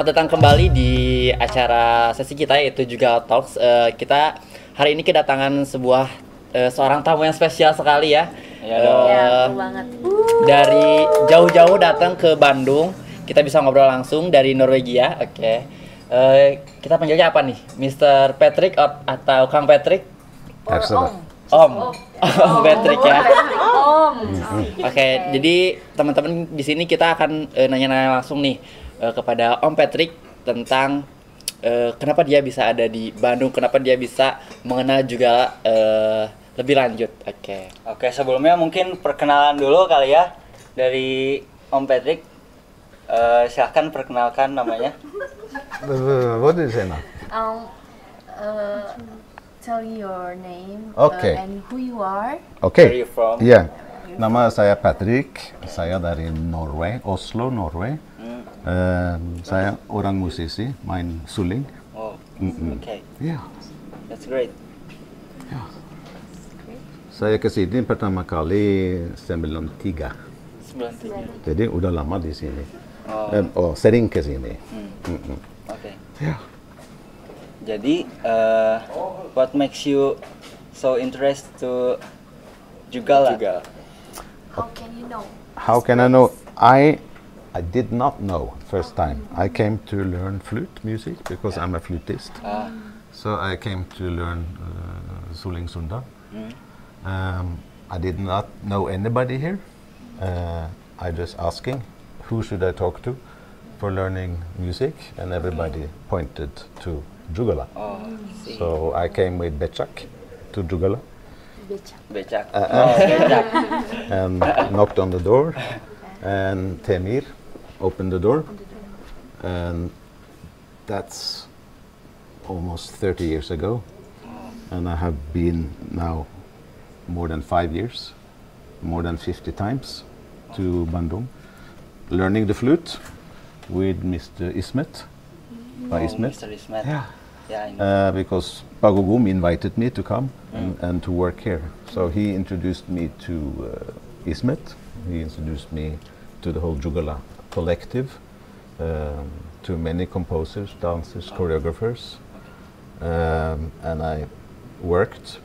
Selamat datang kembali di acara sesi kita yaitu Jugala Talks. Kita hari ini kedatangan seorang tamu yang spesial sekali ya. Iya banget. Dari jauh-jauh datang ke Bandung. Kita bisa ngobrol langsung dari Norwegia. Oke. Kita panggilnya apa nih? Mr. Patrick atau Kang Patrick? Om Patrick ya. Oke, jadi teman-teman di sini kita akan nanya-nanya langsung nih kepada Om Patrick tentang kenapa dia bisa ada di Bandung, kenapa dia bisa mengenal juga lebih lanjut. Oke, sebelumnya mungkin perkenalan dulu kali ya dari Om Patrick. Silahkan perkenalkan namanya. What did you say now? Tell your name Okay. and who you are. Where are Okay. you from? Yeah. Nama saya Patrick. Saya dari Norway, Oslo, Norway. Saya orang musisi, main suling. Oh, okay. Yeah. That's great. Saya ke sini pertama kali 93. 93. Jadi udah lama di sini. Oh, Sering ke sini. okay. Yeah. Jadi, what makes you so interested to Jugala? How can you know? How can I know? I did not know first time. I came to learn flute music because I'm a flutist. So I came to learn Suling Sunda. I did not know anybody here. I just asking who should I talk to for learning music, and everybody pointed to Jugala. Oh, see. So I came with Becak to Jugala Becak. Becak. And knocked on the door, and Temir opened the door, and that's almost 30 years ago, and I have been now more than 5 years, more than 50 times to Bandung, learning the flute with Mr. Ismet. Mr. Ismet. Yeah. Yeah, I know. Because Gugum invited me to come and to work here. So he introduced me to Ismet. He introduced me to the whole Jugala collective, to many composers, dancers, choreographers. And I worked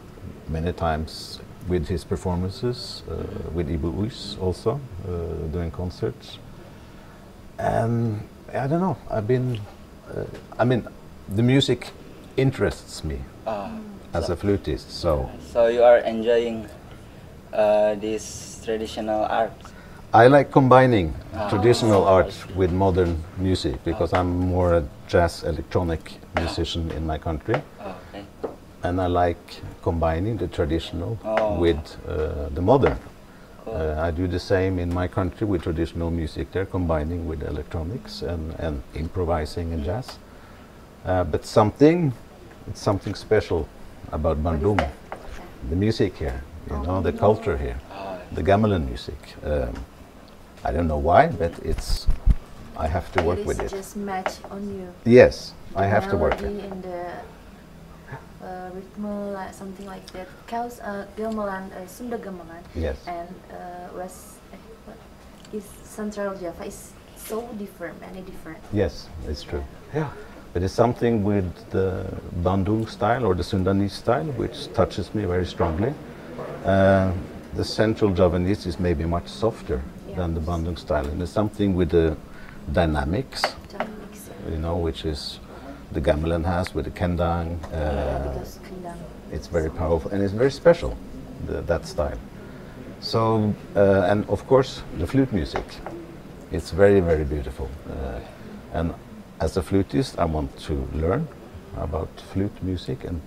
many times with his performances, with Ibu Uis also, doing concerts. And I don't know, the music interests me as a flutist, so You are enjoying this traditional art. I like combining traditional art with modern music because I'm more a jazz electronic musician in my country, Okay. and I like combining the traditional with the modern. I do the same in my country with traditional music. They're combining with electronics and improvising in jazz. But something special about Bandung, the music here, the culture here, the gamelan music. I don't know why, but I have to work with it. Just match on you. Yes, I have to work Melody it. and the rhythm, like something like that. Because gamelan, Sunda gamelan, Yes. and Central Java is so different, many different. Yes, it's true. Yeah. But it's something with the Bandung style or the Sundanese style which touches me very strongly. The Central Javanese is maybe much softer than the Bandung style, and there's something with the dynamics, which is the gamelan has with the kendang. Because kendang. It's very powerful and it's very special, that style. So, and of course, the flute music. It's very, very beautiful. And as a flutist, I want to learn about flute music, and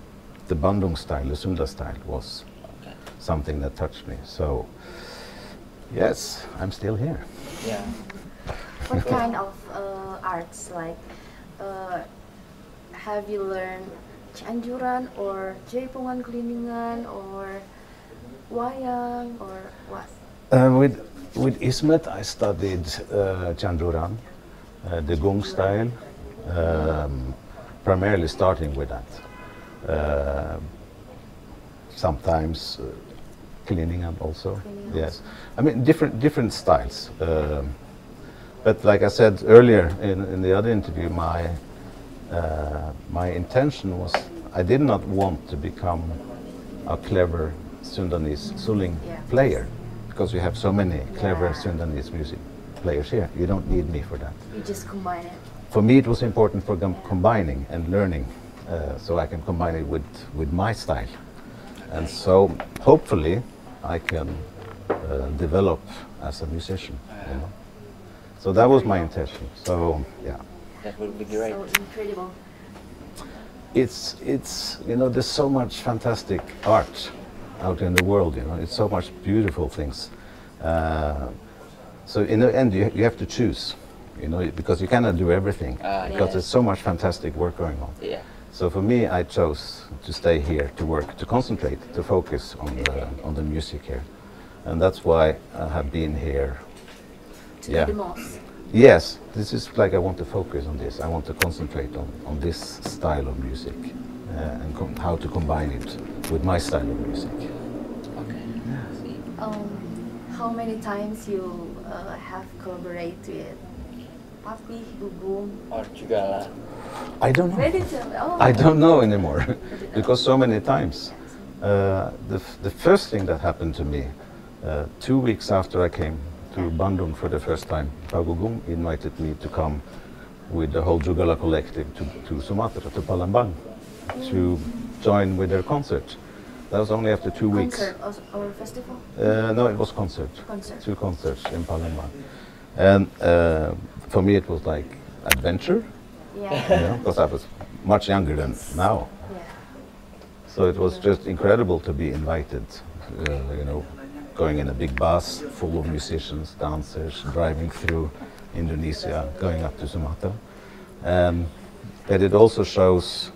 the Bandung style, the Sunda style, was something that touched me. So, yes, I'm still here. Yeah. What kind of arts, like, have you learned Cianjuran or Jaipongan Kuningan or wayang or what? With Ismet, I studied Cianjuran, the Gung style, primarily starting with that. Sometimes Kuningan also. Yes, I mean different styles. But like I said earlier in the other interview, my intention was I did not want to become a clever Sundanese suling player, because we have so many clever Sundanese music players here. You don't need me for that. You just combine it. For me, it was important for combining and learning, so I can combine it with my style. And so hopefully I can develop as a musician. You know? So that was my intention. So yeah. That would be great. So incredible. It's you know, there's so much fantastic art out in the world. You know, it's so much beautiful things. So in the end, you have to choose. You know, because you cannot do everything, because there's so much fantastic work going on. Yeah. So for me, I chose to stay here to work, to concentrate, to focus on the music here, and that's why I have been here. To do the most. Yes, this is like I want to focus on this. I want to concentrate on this style of music and how to combine it with my style of music. Okay. See. How many times you have collaborated with Papi, Gugum? Or Jugala. I don't know. Ready to, oh. I don't know anymore because so many times. The first thing that happened to me 2 weeks after I came to Bandung for the first time, Gugum invited me to come with the whole Jugala collective to Sumatra, to Palembang, to join with their concert. That was only after 2 weeks. Concert or festival? No, it was concert. Concert. 2 concerts in Palembang. And for me it was like adventure, Yeah. because I was much younger than now. Yeah. So it was just incredible to be invited, you know, going in a big bus full of musicians, dancers, driving through Indonesia, going up to Sumatra. But it also shows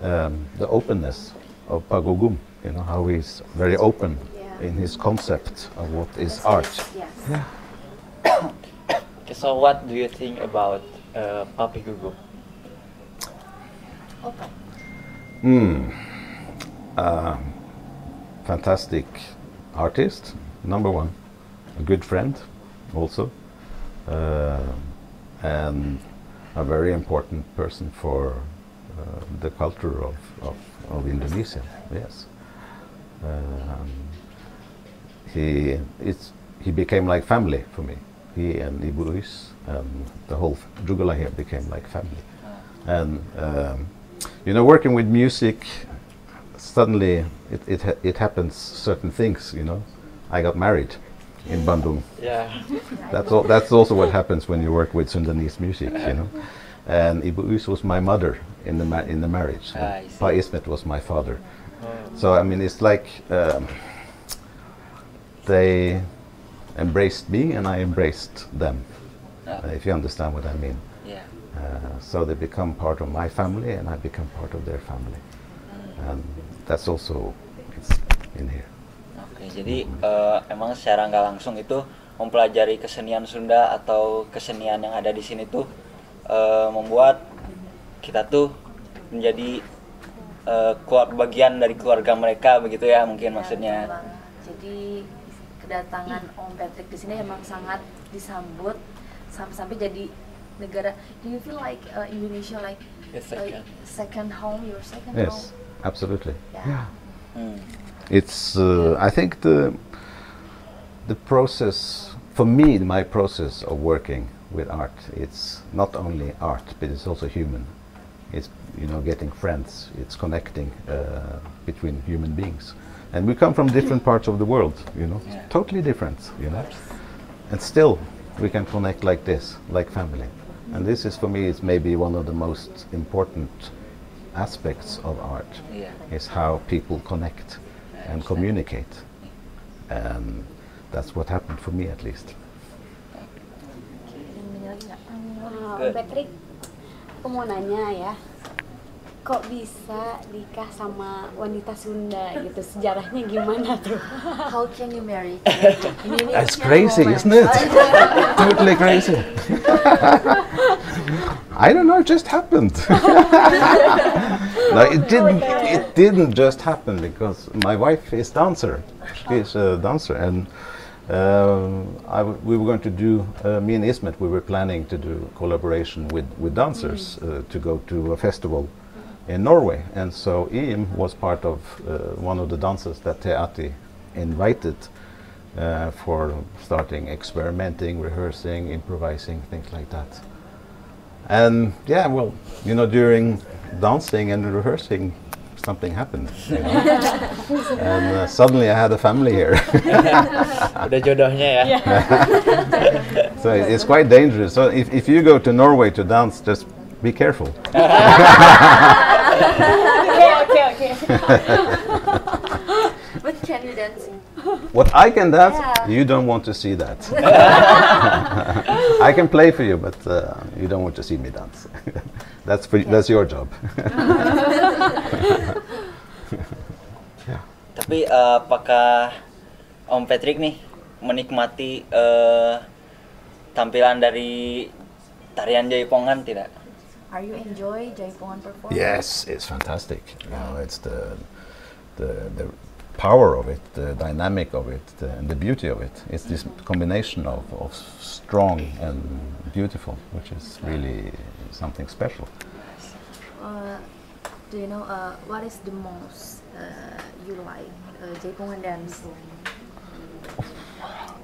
the openness of Gugum, you know, how he's very open in his concept of what is art. Yes. Yeah. Okay, so what do you think about Papi Gugum? Open. Fantastic artist, number one, a good friend also, and a very important person for the culture of Indonesia. Yes, he became like family for me. He and Ibu Uis and the whole Jugala here became like family. And you know, working with music, suddenly it happens certain things. You know, I got married in Bandung. Yeah. That's also what happens when you work with Sundanese music. You know, and Ibu Uis was my mother in the marriage. I see. Pa Ismet was my father. So I mean, it's like they embraced me and I embraced them. If you understand what I mean. Yeah. So they become part of my family and I become part of their family. And that's also it's in here. Oke, jadi emang secara nggak langsung itu mempelajari kesenian Sunda atau kesenian yang ada di sini tuh membuat kita tuh menjadi bagian dari keluarga mereka, begitu ya mungkin maksudnya. Jadi kedatangan Om Patrick di sini emang sangat disambut sampai jadi negara. Do you feel like Indonesia like second home, your second home? Yes, absolutely. Yeah. It's I think the process for me, my process of working with art, it's not only art but it's also human. It's, you know, getting friends, it's connecting between human beings, and we come from different parts of the world, you know, totally different, you know, and still we can connect like this, like family. And this is, for me, is maybe one of the most important aspects of art, is how people connect and communicate, and that's what happened for me at least. Patrick, aku mau nanya ya, kok bisa nikah sama wanita Sunda gitu, sejarahnya gimana tuh? How can you marry? That's crazy, isn't it? Totally crazy. I don't know, it just happened. No, it didn't just happen because my wife is dancer. She's a dancer, and We were going to do, me and Ismet, we were planning to do collaboration with dancers to go to a festival in Norway. And so Im was part of one of the dancers that Teati invited for starting experimenting, rehearsing, improvising, things like that. And yeah, well, you know, during dancing and rehearsing, something happened, you know? And suddenly I had a family here. Udah jodohnya ya. So it's quite dangerous. So if you go to Norway to dance, just be careful. Okay. But can you dance? What I can dance, Yeah. you don't want to see that. I can play for you, but you don't want to see me dance. That's your job. Tapi apakah Om Patrick nih menikmati tampilan dari tarian Jaipongan tidak? Are you enjoy Jaipongan performance? Yes, it's fantastic. You know, it's the power of it, the dynamic of it, and the beauty of it. It's this combination of strong and beautiful, which is really something special. Do you know what is the most you like Jaipongan dance?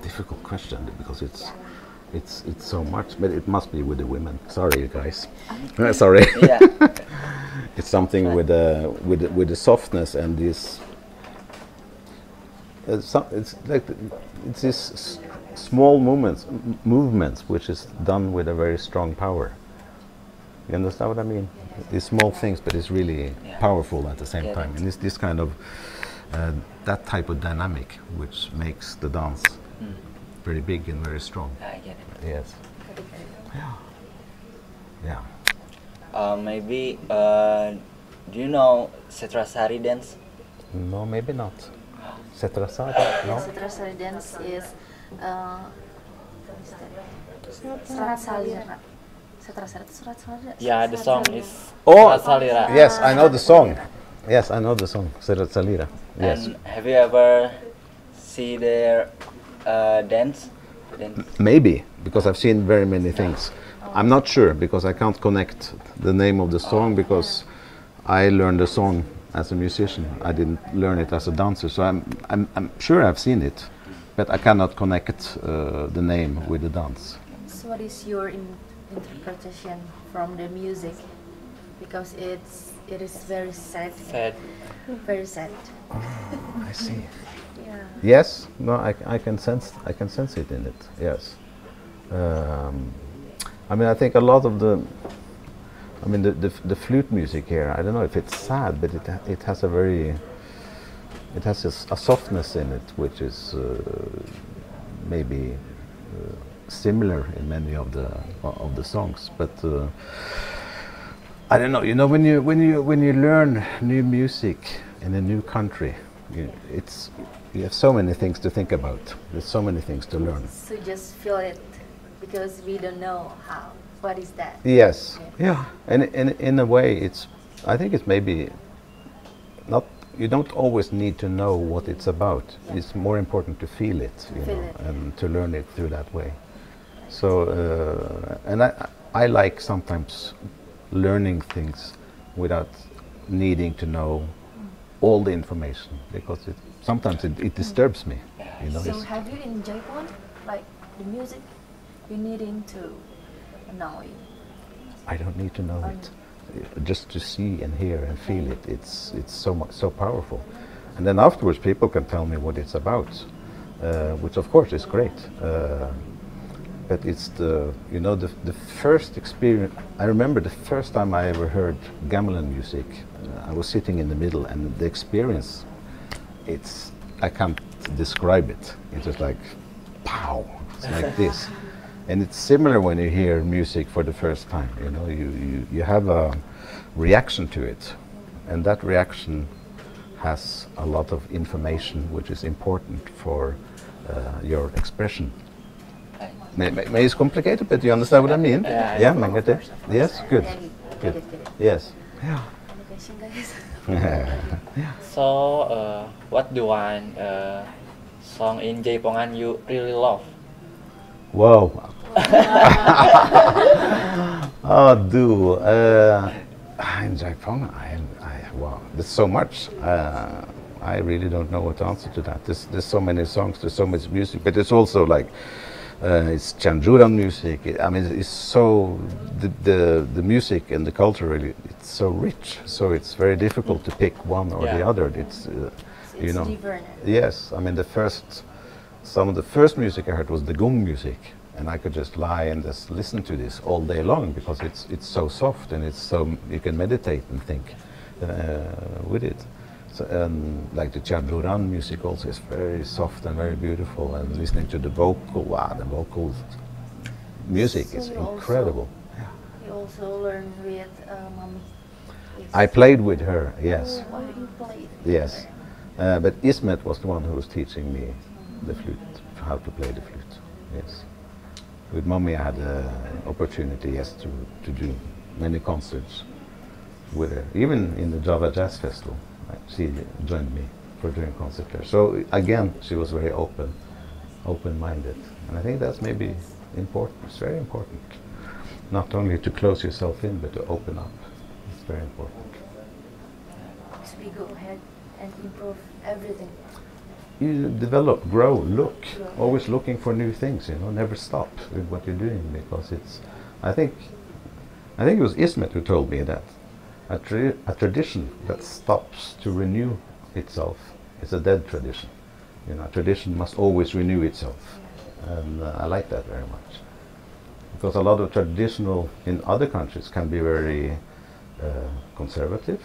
Difficult question because it's so much, but it must be with the women. Sorry, guys. Sorry. Iya. It's something with the softness and this. It's like it's this small movements which is done with a very strong power. You understand what I mean? These small things, but it's really powerful at the same time. And it's this kind of that type of dynamic which makes the dance very big and very strong. I get it. Yes. Yeah. Maybe do you know saree dance? No, maybe not. Setrasari? No. Saree dance is Surat Salira. Surat Salira. Yeah, the song is Oh, Salira. yes, I know the song. Yes, I know the song. Salira. Yes. And have you ever see their dance? Maybe, because I've seen very many things. I'm not sure because I can't connect the name of the song because I learned the song as a musician. I didn't learn it as a dancer, so I'm sure I've seen it, but I cannot connect the name with the dance. So what is your interpretation from the music? Because it is very sad. Very sad. I see. Yeah. Yes, no, I can sense it in it. Yes. I mean, I think a lot of the flute music here. I don't know if it's sad, but it has a softness in it, which is maybe similar in many of the songs. But I don't know. You know, when you learn new music in a new country, you have so many things to think about. There's so many things to learn. So just feel it because we don't know how. What is that? Yes. Yeah. And in a way, I think it's maybe not. You don't always need to know what it's about. Yeah. It's more important to feel it, and to learn it through that way. So, and I like sometimes learning things without needing to know all the information because sometimes it disturbs me. You know. So have you in Jaipon, like the music, you needing to know it? I don't need to know it. Just to see and hear and feel it, it's so powerful. And then afterwards, people can tell me what it's about, which of course is great. But it's the first experience. I remember the first time I ever heard gamelan music. I was sitting in the middle, and the experience, I can't describe it. It's just like, pow! It's like this. And it's similar when you hear music for the first time. You know, you have a reaction to it, and that reaction has a lot of information which is important for your expression. May it's complicated, but you understand what I mean? Yeah, Margrethe? Yes, good. Good. Yes. Yeah. Education, guys. So, what do you want song in Jaipongan you really love? Wow. Oh, do in Jaipongan, wow, there's so much. I really don't know what to answer to that. There's so many songs, there's so much music, but it's also like it's Chanjuran music. I mean, it's so the music and the culture really, it's so rich. So it's very difficult to pick one or the other. It's you know, different. Yes. I mean, some of the first music I heard was the Gugum music, and I could just lie and just listen to this all day long because it's so soft and it's so you can meditate and think with it. So, like the Chanjuran music also is very soft and very beautiful, and listening to the vocal, the vocal music So is you incredible. You also learn with mommy. I played with her, yes, Why you played? yes. But Ismet was the one who was teaching me the flute, how to play the flute, yes. With mommy I had an opportunity, yes, to do many concerts with her, even in the Java Jazz Festival. She joined me for doing concert there. So again, she was very open-minded, and I think that's maybe important. It's very important, not only to close yourself in, but to open up. It's very important. So we go ahead and improve everything. You develop, grow, look, always looking for new things. You know, never stop with what you're doing, because it's. I think it was Ismet who told me that a tradition that stops to renew itself is a dead tradition. You know, a tradition must always renew itself, and I like that very much, because a lot of traditional in other countries can be very conservative.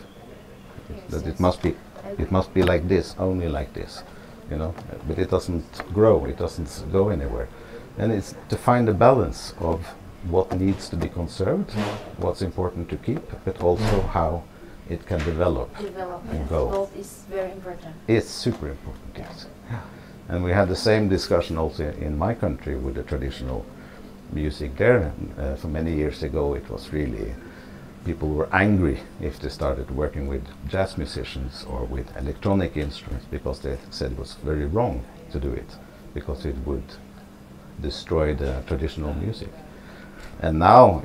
That it must be like this, only like this, you know. But it doesn't grow. It doesn't go anywhere, and it's to find a balance of what needs to be conserved, what's important to keep, but also how it can develop and go. Both is very important. It's super important, yes. And we had the same discussion also in my country with the traditional music there. For many years ago, it was really, people were angry if they started working with jazz musicians or with electronic instruments, because they said it was very wrong to do it, because it would destroy the traditional music. And now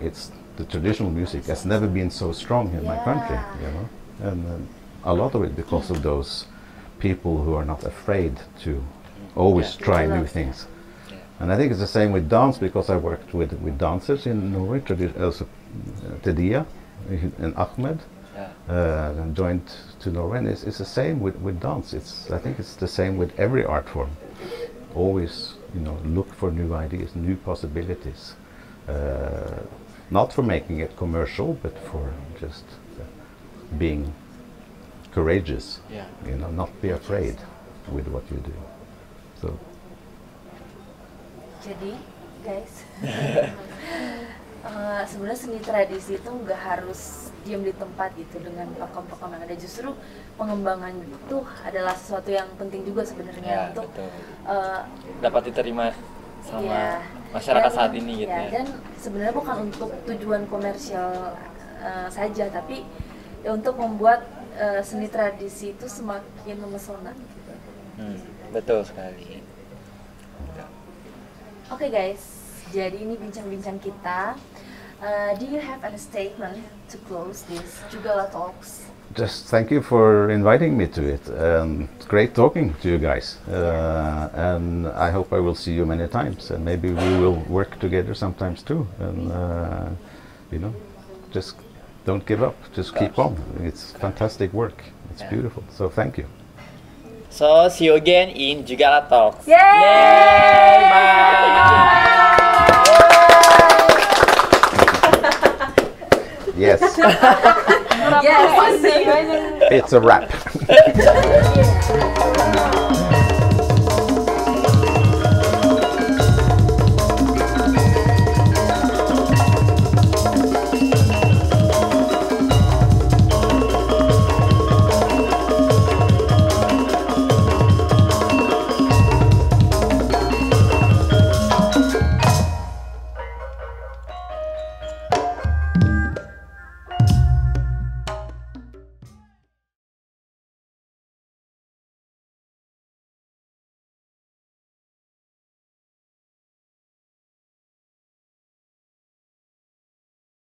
the traditional music has never been so strong in my country, you know, and a lot of it because of those people who are not afraid to always try new things. And I think it's the same with dance, because I worked with dancers in Norway, also Tedia and Ahmed, and joined to Norway. And it's the same with dance. I think it's the same with every art form. Always, you know, look for new ideas, new possibilities. Not for making it commercial, but for just being courageous. You know, not be afraid with what you do. So. Jadi, guys, sebenarnya seni tradisi itu nggak harus diam di tempat gitu dengan pakem-pakem yang ada. Justru pengembangan itu adalah sesuatu yang penting juga sebenarnya untuk dapat diterima sama masyarakat saat ini gitu ya. Dan sebenarnya bukan untuk tujuan komersial saja, tapi ya untuk membuat seni tradisi itu semakin memesona. Betul sekali. Oke guys, jadi ini bincang-bincang kita. Do you have any statement to close this Jugala Talks? Just thank you for inviting me to it. It's great talking to you guys, and I hope I will see you many times, and maybe we will work together sometimes too. And you know, just don't give up. Just keep on. It's fantastic work. It's beautiful. So thank you. So see you again in Jugala Talks. Yay! Bye. Yes. Yes. It's a wrap.